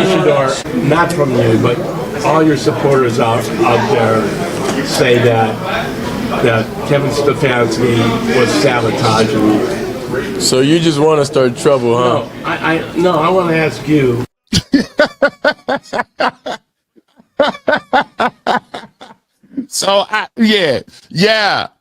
Shedeur, not from you, but all your supporters out there say that Kevin Stefanski was sabotaging you. So you just want to start trouble, huh? No, I want to ask you. So, yeah.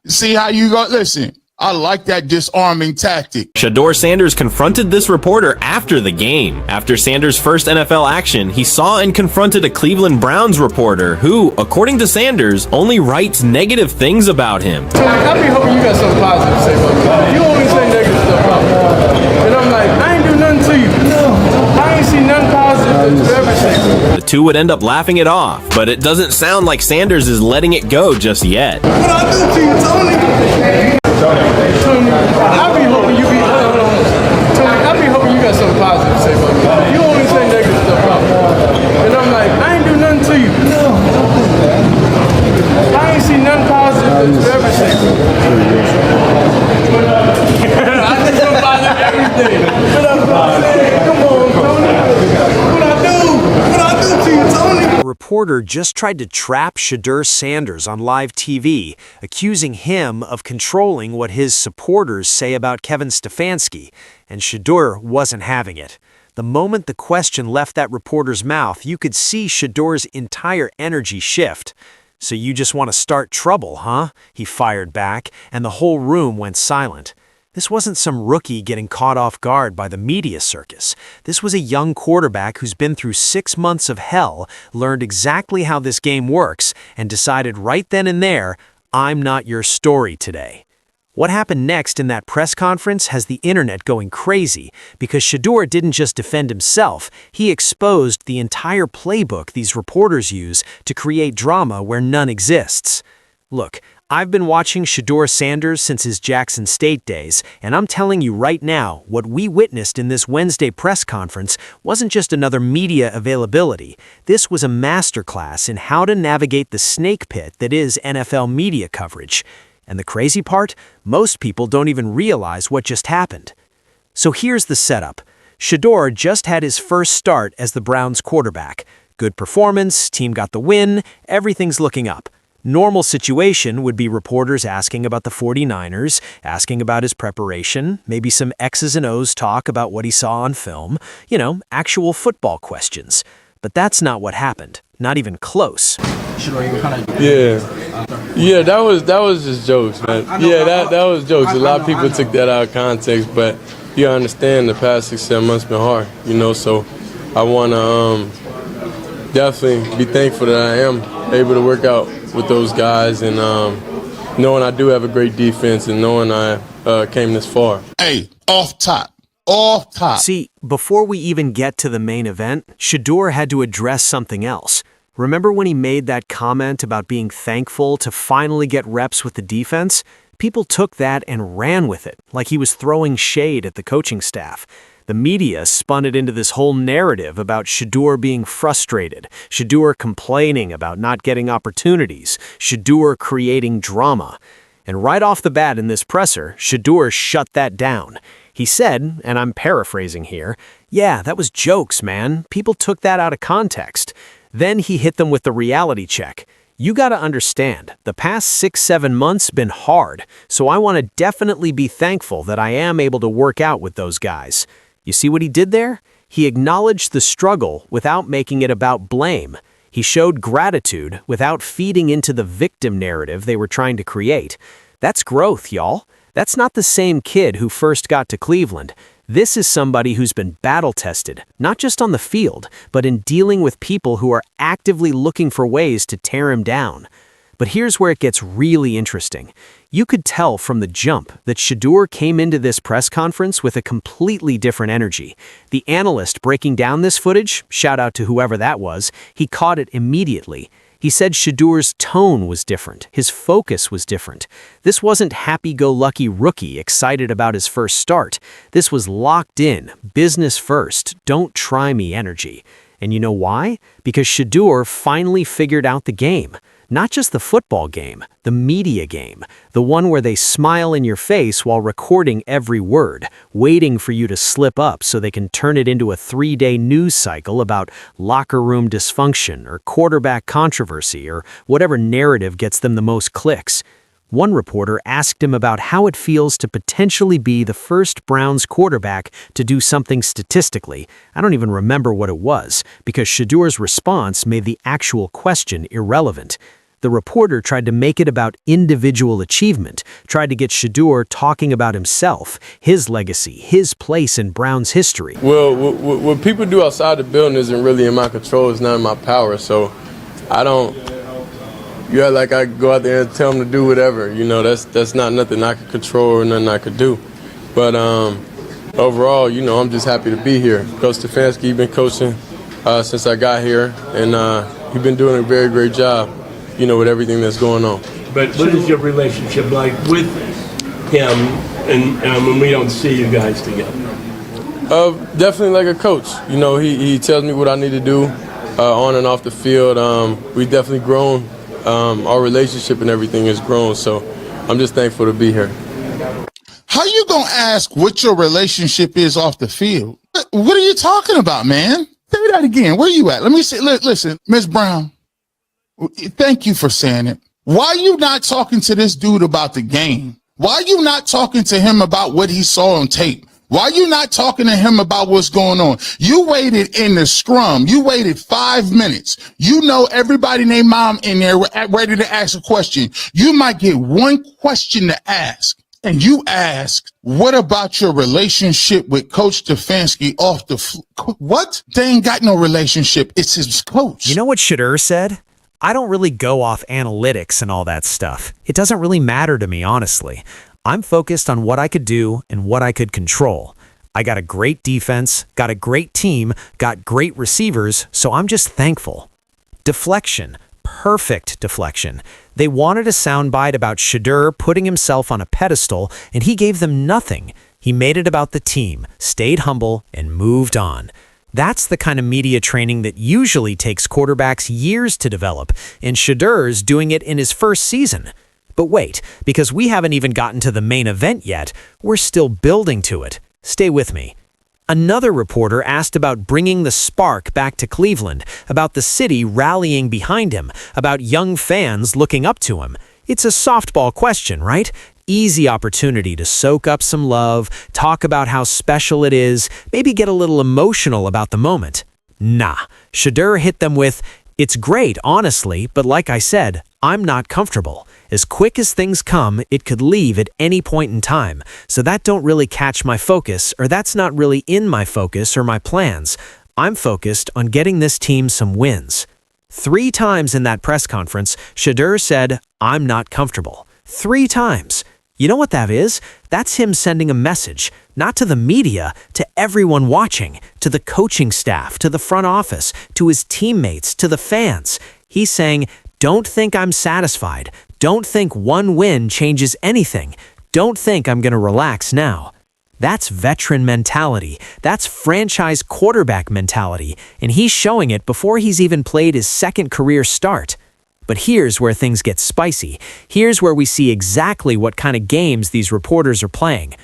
See how you go? Listen, I like that disarming tactic. Shedeur Sanders confronted this reporter after the game. After Sanders' first NFL action, he saw and confronted a Cleveland Browns reporter who, according to Sanders, only writes negative things about him. I be hoping you got something positive to say about me. You only say negative stuff about me. And I'm like, I ain't do nothing to you. I ain't seen nothing positive that you ever say. The two would end up laughing it off, but it doesn't sound like Sanders is letting it go just yet. What I do to you, Tony? I be hoping you got something positive to say about me. You only say negative stuff about me. And I'm like, I ain't do nothing to you. I ain't seen nothing positive that you ever say. I think I'm positive every day. What I'm saying? Come on, Tony. What I do to you, Tony? A reporter just tried to trap Shedeur Sanders on live TV, accusing him of controlling what his supporters say about Kevin Stefanski, and Shedeur wasn't having it. The moment the question left that reporter's mouth, you could see Shedeur's entire energy shift. "So you just want to start trouble, huh?" he fired back, and the whole room went silent. This wasn't some rookie getting caught off guard by the media circus. This was a young quarterback who's been through 6 months of hell, learned exactly how this game works, and decided right then and there, I'm not your story today. What happened next in that press conference has the internet going crazy, because Shedeur didn't just defend himself, he exposed the entire playbook these reporters use to create drama where none exists. Look, I've been watching Shedeur Sanders since his Jackson State days, and I'm telling you right now, what we witnessed in this Wednesday press conference wasn't just another media availability. This was a masterclass in how to navigate the snake pit that is NFL media coverage. And the crazy part? Most people don't even realize what just happened. So here's the setup. Shedeur just had his first start as the Browns quarterback. Good performance, team got the win, everything's looking up. Normal situation would be reporters asking about the 49ers, asking about his preparation, maybe some X's and O's talk about what he saw on film, actual football questions. But that's not what happened, not even close. Yeah, that was just jokes, man. Yeah, that was jokes. A lot of people took that out of context, but you understand the past 6-7 months been hard, so I want to definitely be thankful that I am able to work out with those guys, and knowing I do have a great defense, and knowing I came this far. Hey, off top. See, before we even get to the main event, Shedeur had to address something else. Remember when he made that comment about being thankful to finally get reps with the defense? People took that and ran with it, like he was throwing shade at the coaching staff. The media spun it into this whole narrative about Shedeur being frustrated, Shedeur complaining about not getting opportunities, Shedeur creating drama. And right off the bat in this presser, Shedeur shut that down. He said, and I'm paraphrasing here, "Yeah, that was jokes, man. People took that out of context." Then he hit them with the reality check. "You gotta understand, the past 6-7 months been hard, so I want to definitely be thankful that I am able to work out with those guys." You see what he did there? He acknowledged the struggle without making it about blame. He showed gratitude without feeding into the victim narrative they were trying to create. That's growth, y'all. That's not the same kid who first got to Cleveland. This is somebody who's been battle-tested, not just on the field, but in dealing with people who are actively looking for ways to tear him down. But here's where it gets really interesting. You could tell from the jump that Shedeur came into this press conference with a completely different energy. The analyst breaking down this footage, shout out to whoever that was, he caught it immediately. He said Shedeur's tone was different, his focus was different. This wasn't happy-go-lucky rookie excited about his first start. This was locked in, business first, don't try me energy. And you know why? Because Shedeur finally figured out the game. Not just the football game, the media game, the one where they smile in your face while recording every word, waiting for you to slip up so they can turn it into a 3-day news cycle about locker room dysfunction or quarterback controversy or whatever narrative gets them the most clicks. One reporter asked him about how it feels to potentially be the first Browns quarterback to do something statistically. I don't even remember what it was, because Shedeur's response made the actual question irrelevant. The reporter tried to make it about individual achievement, tried to get Shedeur talking about himself, his legacy, his place in Browns history. Well, what people do outside the building isn't really in my control. It's not in my power, so I don't... Yeah, like I go out there and tell them to do whatever. You know, that's not nothing I could control or nothing I could do. But overall, you know, I'm just happy to be here. Coach Stefanski, he's been coaching since I got here, and he's been doing a very great job, you know, with everything that's going on. But what is your relationship like with him and when we don't see you guys together? Definitely like a coach. You know, he tells me what I need to do on and off the field. We definitely grown. Our relationship and everything has grown, so I'm just thankful to be here. How you gonna ask what your relationship is off the field? What are you talking about, man? Say that again. Where you at? Let me see. Listen, Ms. Brown, thank you for saying it. Why are you not talking to this dude about the game? Why are you not talking to him about what he saw on tape? Why are you not talking to him about what's going on? You waited in the scrum. You waited 5 minutes. You know everybody named mom in there ready to ask a question. You might get one question to ask. And you ask, what about your relationship with Coach Stefanski off the what? They ain't got no relationship. It's his coach. You know what Shedeur said? I don't really go off analytics and all that stuff. It doesn't really matter to me, honestly. I'm focused on what I could do and what I could control. I got a great defense, got a great team, got great receivers, so I'm just thankful. Deflection. Perfect deflection. They wanted a soundbite about Shedeur putting himself on a pedestal, and he gave them nothing. He made it about the team, stayed humble, and moved on. That's the kind of media training that usually takes quarterbacks years to develop, and Shedeur's doing it in his first season. But wait, because we haven't even gotten to the main event yet, we're still building to it. Stay with me. Another reporter asked about bringing the spark back to Cleveland, about the city rallying behind him, about young fans looking up to him. It's a softball question, right? Easy opportunity to soak up some love, talk about how special it is, maybe get a little emotional about the moment. Nah, Shedeur hit them with, "It's great, honestly, but like I said, I'm not comfortable. As quick as things come, it could leave at any point in time, so that don't really catch my focus, or that's not really in my focus or my plans. I'm focused on getting this team some wins." 3 times in that press conference, Shedeur said, "I'm not comfortable." 3 times. You know what that is? That's him sending a message, not to the media, to everyone watching, to the coaching staff, to the front office, to his teammates, to the fans. He's saying, don't think I'm satisfied. Don't think one win changes anything. Don't think I'm going to relax now. That's veteran mentality. That's franchise quarterback mentality. And he's showing it before he's even played his second career start. But here's where things get spicy. Here's where we see exactly what kind of games these reporters are playing.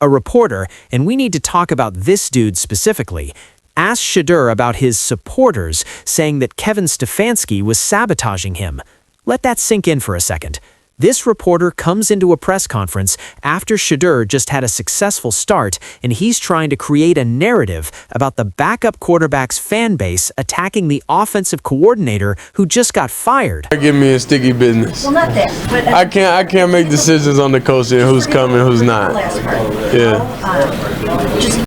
A reporter, and we need to talk about this dude specifically, asked Shedeur about his supporters, saying that Kevin Stefanski was sabotaging him. Let that sink in for a second. This reporter comes into a press conference after Shedeur just had a successful start, and he's trying to create a narrative about the backup quarterback's fan base attacking the offensive coordinator who just got fired. Get me in sticky business. Well, not that, but I can't make decisions on the coach and who's coming, who's not. last part. Yeah. Just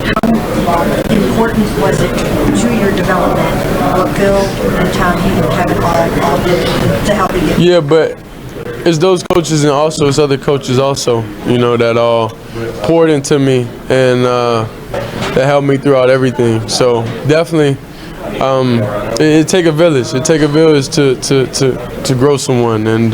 how important was it to your development what Bill and Tom, he and Kevin all did to help you get? Yeah, but it's those coaches and also it's other coaches also, you know, that all poured into me and that helped me throughout everything. So definitely, it take a village. It take a village to grow someone and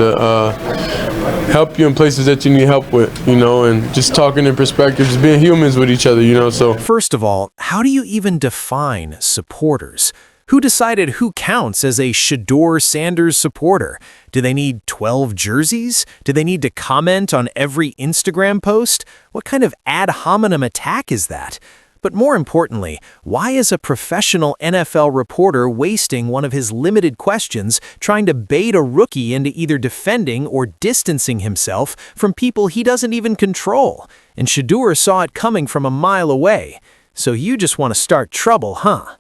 help you in places that you need help with, you know, and just talking in perspective, just being humans with each other, you know. So first of all, how do you even define supporters? Who decided who counts as a Shedeur Sanders supporter? Do they need 12 jerseys? Do they need to comment on every Instagram post? What kind of ad hominem attack is that? But more importantly, why is a professional NFL reporter wasting one of his limited questions trying to bait a rookie into either defending or distancing himself from people he doesn't even control? And Shedeur saw it coming from a mile away. So you just want to start trouble, huh?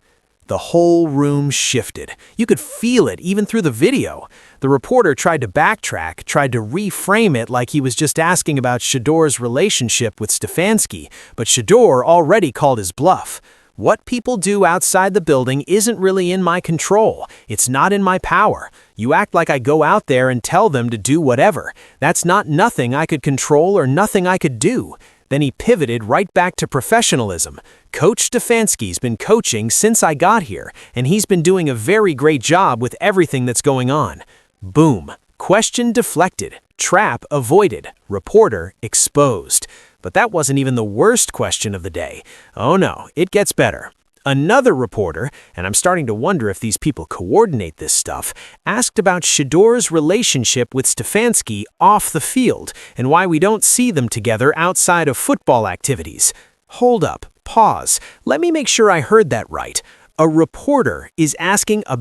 The whole room shifted. You could feel it even through the video. The reporter tried to backtrack, tried to reframe it like he was just asking about Shedeur's relationship with Stefanski, but Shedeur already called his bluff. What people do outside the building isn't really in my control. It's not in my power. You act like I go out there and tell them to do whatever. That's not nothing I could control or nothing I could do. Then he pivoted right back to professionalism. Coach Stefanski's been coaching since I got here, and he's been doing a very great job with everything that's going on. Boom. Question deflected. Trap avoided. Reporter exposed. But that wasn't even the worst question of the day. Oh no, it gets better. Another reporter, and I'm starting to wonder if these people coordinate this stuff, asked about Shedeur's relationship with Stefanski off the field and why we don't see them together outside of football activities. Hold up, pause. Let me make sure I heard that right. A reporter is asking a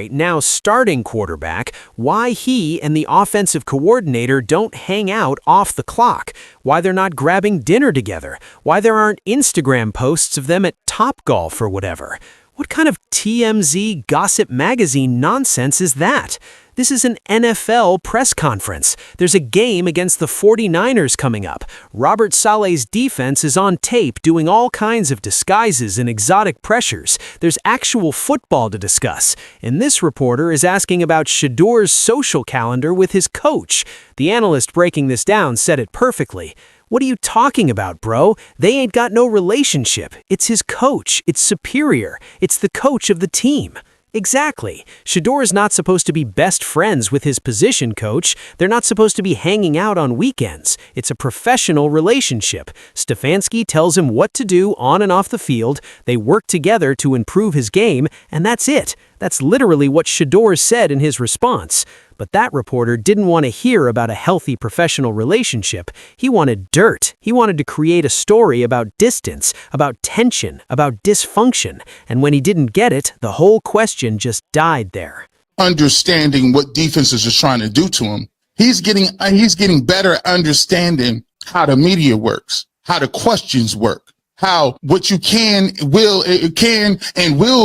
now starting quarterback, why he and the offensive coordinator don't hang out off the clock, why they're not grabbing dinner together, why there aren't Instagram posts of them at Topgolf or whatever. What kind of TMZ gossip magazine nonsense is that? This is an NFL press conference. There's a game against the 49ers coming up. Robert Saleh's defense is on tape doing all kinds of disguises and exotic pressures. There's actual football to discuss. And this reporter is asking about Shedeur's social calendar with his coach. The analyst breaking this down said it perfectly. What are you talking about, bro? They ain't got no relationship. It's his coach. It's superior. It's the coach of the team. Exactly. Shedeur is not supposed to be best friends with his position coach. They're not supposed to be hanging out on weekends. It's a professional relationship. Stefanski tells him what to do on and off the field. They work together to improve his game, and that's it. That's literally what Shedeur said in his response. But that reporter didn't want to hear about a healthy professional relationship. He wanted dirt. He wanted to create a story about distance, about tension, about dysfunction. And when he didn't get it, the whole question just died there. Understanding what defenses are trying to do to him. He's getting better at understanding how the media works, how the questions work, how what you will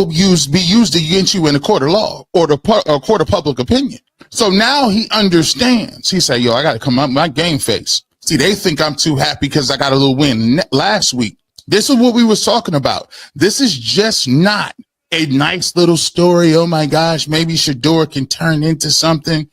be used against you in a court of law or a court of public opinion. So now he understands. He said, yo, I got to come up my game face. See, they think I'm too happy because I got a little win last week. This is what we was talking about. This is just not a nice little story. Oh my gosh, maybe Shedeur can turn into something.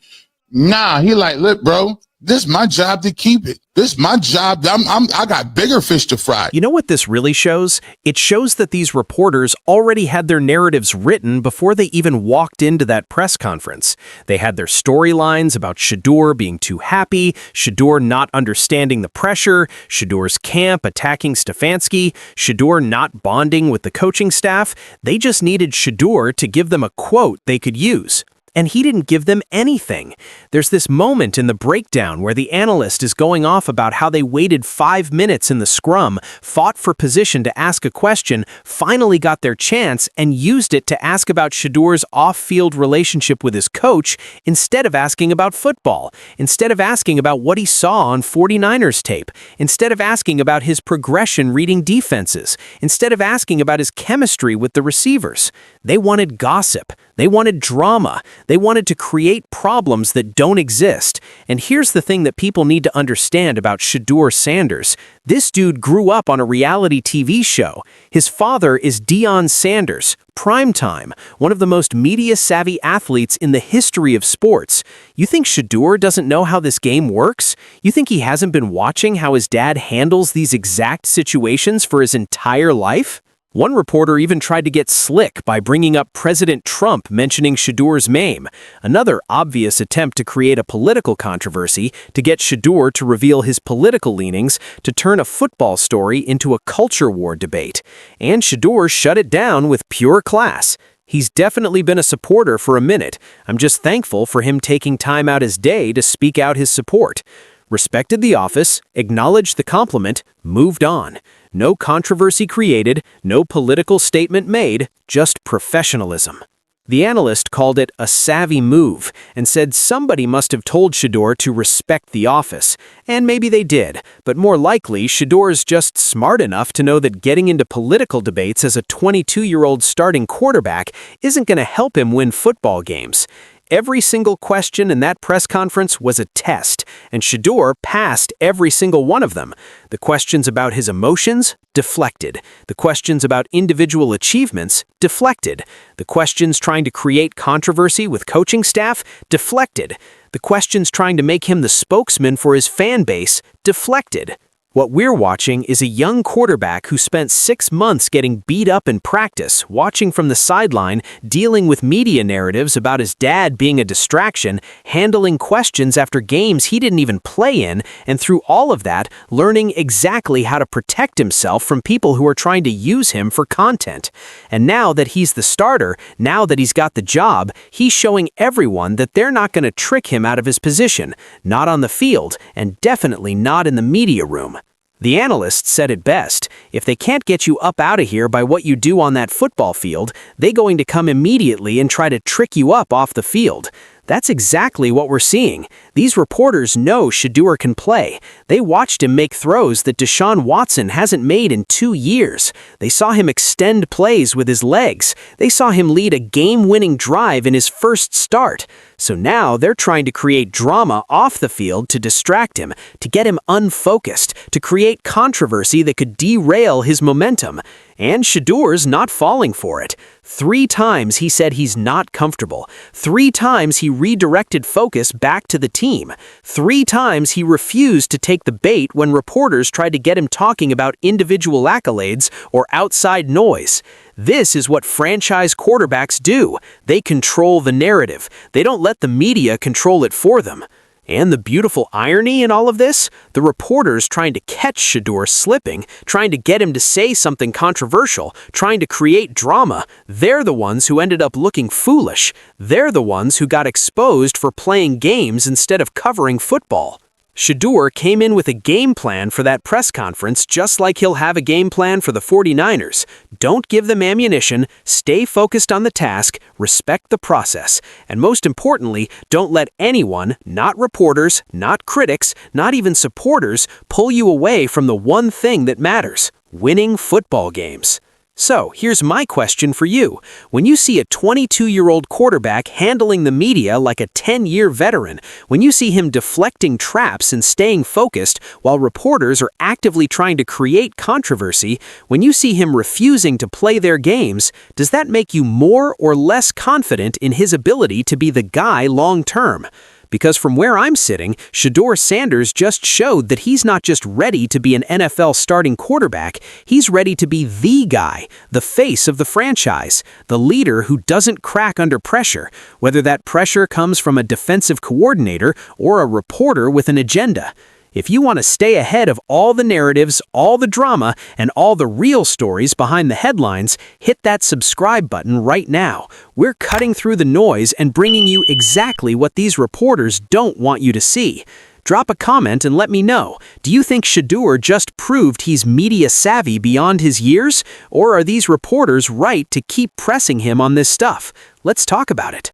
Nah, he like, look, bro, this is my job to keep it. This is my job. I got bigger fish to fry. You know what this really shows? It shows that these reporters already had their narratives written before they even walked into that press conference. They had their storylines about Shedeur being too happy, Shedeur not understanding the pressure, Shedeur's camp attacking Stefanski, Shedeur not bonding with the coaching staff. They just needed Shedeur to give them a quote they could use. And he didn't give them anything. There's this moment in the breakdown where the analyst is going off about how they waited 5 minutes in the scrum, fought for position to ask a question, finally got their chance, and used it to ask about Shedeur's off-field relationship with his coach instead of asking about football, instead of asking about what he saw on 49ers tape, instead of asking about his progression reading defenses, instead of asking about his chemistry with the receivers. They wanted gossip. They wanted drama. They wanted to create problems that don't exist. And here's the thing that people need to understand about Shedeur Sanders. This dude grew up on a reality TV show. His father is Deion Sanders, Primetime, one of the most media-savvy athletes in the history of sports. You think Shedeur doesn't know how this game works? You think he hasn't been watching how his dad handles these exact situations for his entire life? One reporter even tried to get slick by bringing up President Trump mentioning Shedeur's name, another obvious attempt to create a political controversy to get Shedeur to reveal his political leanings to turn a football story into a culture war debate. And Shedeur shut it down with pure class. He's definitely been a supporter for a minute. I'm just thankful for him taking time out his day to speak out his support. Respected the office, acknowledged the compliment, moved on. No controversy created, no political statement made, just professionalism. The analyst called it a savvy move and said somebody must have told Shedeur to respect the office. And maybe they did, but more likely Shedeur's just smart enough to know that getting into political debates as a 22-year-old starting quarterback isn't going to help him win football games. Every single question in that press conference was a test, and Shedeur passed every single one of them. The questions about his emotions, deflected. The questions about individual achievements, deflected. The questions trying to create controversy with coaching staff, deflected. The questions trying to make him the spokesman for his fan base, deflected. What we're watching is a young quarterback who spent 6 months getting beat up in practice, watching from the sideline, dealing with media narratives about his dad being a distraction, handling questions after games he didn't even play in, and through all of that, learning exactly how to protect himself from people who are trying to use him for content. And now that he's the starter, now that he's got the job, he's showing everyone that they're not going to trick him out of his position, not on the field, and definitely not in the media room. The analyst said it best. If they can't get you up out of here by what you do on that football field, they're going to come immediately and try to trick you up off the field. That's exactly what we're seeing. These reporters know Shedeur can play. They watched him make throws that Deshaun Watson hasn't made in 2 years. They saw him extend plays with his legs. They saw him lead a game-winning drive in his first start. So now they're trying to create drama off the field to distract him, to get him unfocused, to create controversy that could derail his momentum. And Shedeur's not falling for it. 3 times he said he's not comfortable. 3 times he redirected focus back to the team. 3 times he refused to take the bait when reporters tried to get him talking about individual accolades or outside noise. This is what franchise quarterbacks do. They control the narrative. They don't let the media control it for them. And the beautiful irony in all of this? The reporters trying to catch Shedeur slipping, trying to get him to say something controversial, trying to create drama, they're the ones who ended up looking foolish. They're the ones who got exposed for playing games instead of covering football. Shedeur came in with a game plan for that press conference just like he'll have a game plan for the 49ers. Don't give them ammunition, stay focused on the task, respect the process, and most importantly, don't let anyone, not reporters, not critics, not even supporters, pull you away from the one thing that matters: winning football games. So, here's my question for you. When you see a 22-year-old quarterback handling the media like a 10-year veteran, when you see him deflecting traps and staying focused while reporters are actively trying to create controversy, when you see him refusing to play their games, does that make you more or less confident in his ability to be the guy long-term? Because from where I'm sitting, Shedeur Sanders just showed that he's not just ready to be an NFL starting quarterback, he's ready to be the guy, the face of the franchise, the leader who doesn't crack under pressure, whether that pressure comes from a defensive coordinator or a reporter with an agenda. If you want to stay ahead of all the narratives, all the drama, and all the real stories behind the headlines, hit that subscribe button right now. We're cutting through the noise and bringing you exactly what these reporters don't want you to see. Drop a comment and let me know. Do you think Shedeur just proved he's media savvy beyond his years? Or are these reporters right to keep pressing him on this stuff? Let's talk about it.